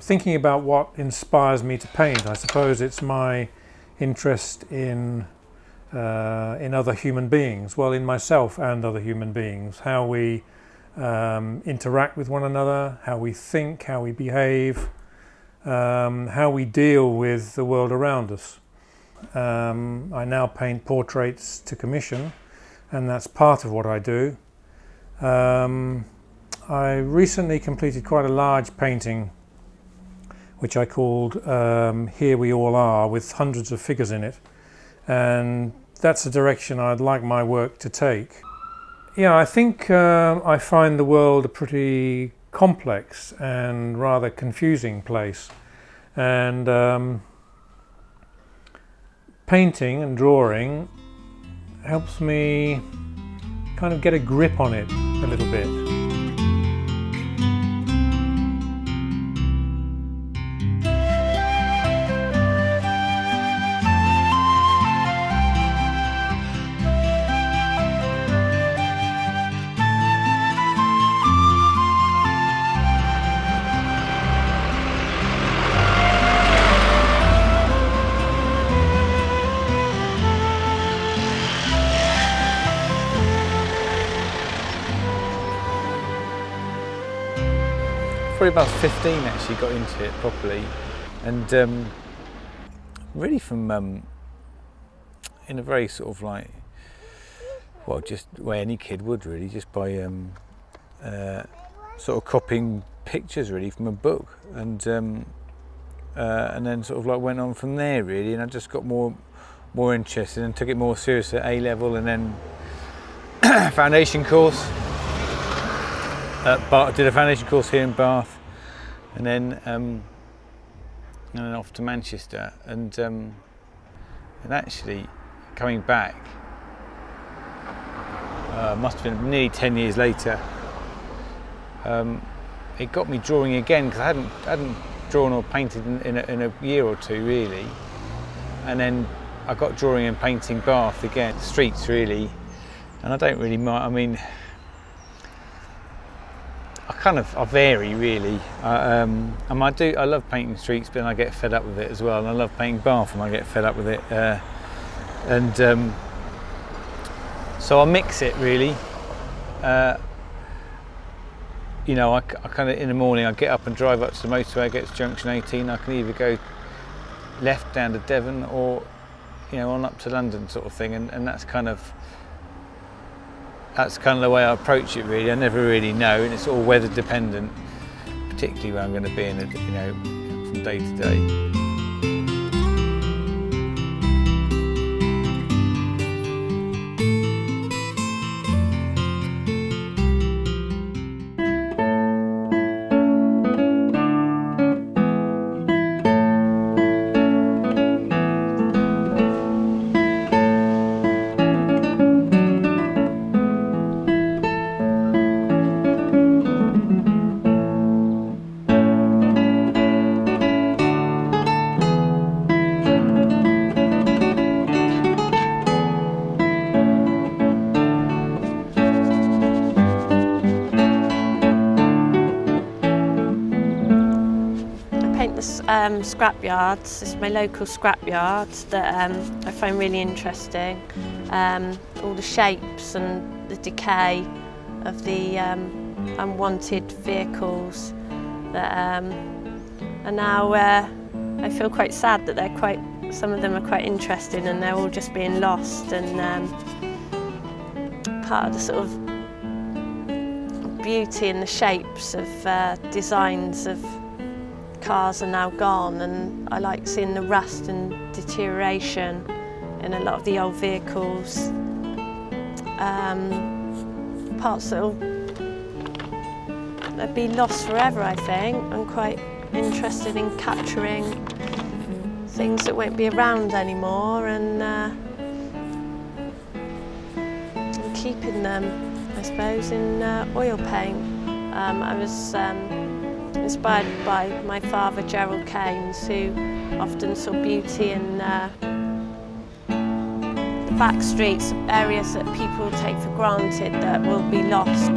thinking about what inspires me to paint. I suppose it's my interest in other human beings, well, in myself and other human beings, how we interact with one another, how we think, how we behave, how we deal with the world around us. I now paint portraits to commission, and that's part of what I do. I recently completed quite a large painting which I called Here We All Are, with hundreds of figures in it, and that's the direction I'd like my work to take. Yeah, I think I find the world a pretty complex and rather confusing place, and painting and drawing helps me kind of get a grip on it a little bit. Probably about 15 actually got into it properly, and really from in a very sort of like, well, just the way any kid would really, just by sort of copying pictures really from a book, and then sort of like went on from there really, and I just got more interested and took it more serious at A level, and then foundation course. Did a foundation course here in Bath, and then off to Manchester, and actually coming back, must have been nearly 10 years later. It got me drawing again, because I hadn't drawn or painted in a year or two really, and then I got drawing and painting Bath again, streets really, and I don't really mind. I mean, I vary really. I love painting streets, but then I get fed up with it as well, and I love painting Bath and I get fed up with it, so I mix it really. You know, I kind of, in the morning I get up and drive up to the motorway, I get to junction 18, I can either go left down to Devon, or you know, on up to London sort of thing, and that's kind of the way I approach it really. I never really know, and it's all weather dependent, particularly where I'm going to be in it, you know, from day to day. Scrapyards. It's my local scrapyard that I find really interesting. All the shapes and the decay of the unwanted vehicles that are now, I feel quite sad that some of them are quite interesting, and they're all just being lost, and part of the sort of beauty and the shapes of designs of cars are now gone, and I like seeing the rust and deterioration in a lot of the old vehicles. Parts that'll be lost forever, I think. I'm quite interested in capturing things that won't be around anymore, and keeping them, I suppose, in oil paint. I was inspired by my father, Gerald Keynes, who often saw beauty in the back streets, areas that people take for granted that will be lost.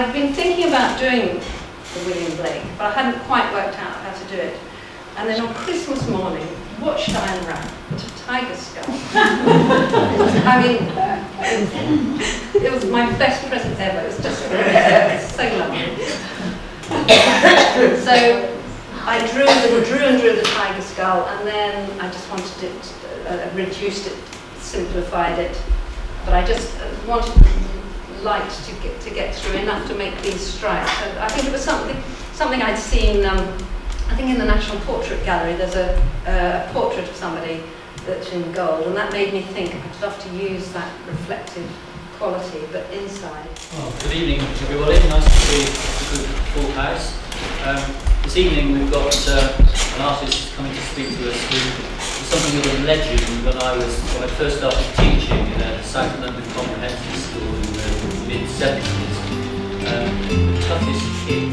I'd been thinking about doing the William Blake, but I hadn't quite worked out how to do it. And then on Christmas morning, watched I unwrap a tiger skull. I mean, it was my best present ever. It was just so lovely. So I drew the tiger skull, and then I just wanted it, reduced it, simplified it. But I just wanted light to get through enough to make these stripes. So I think it was something I'd seen. I think in the National Portrait Gallery there's a portrait of somebody that's in gold, and that made me think I'd love to use that reflective quality, but inside. Well, good evening, everybody. Nice to see a good full house. This evening we've got an artist coming to speak to us who is something of a legend when I first started teaching in a South London comprehensive school in the mid-70s. The toughest kid.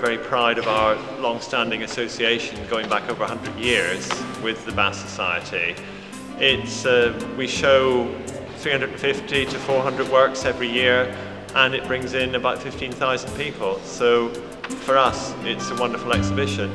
Very proud of our long-standing association going back over 100 years with the Bath Society. We show 350 to 400 works every year, and it brings in about 15,000 people. So for us, it's a wonderful exhibition.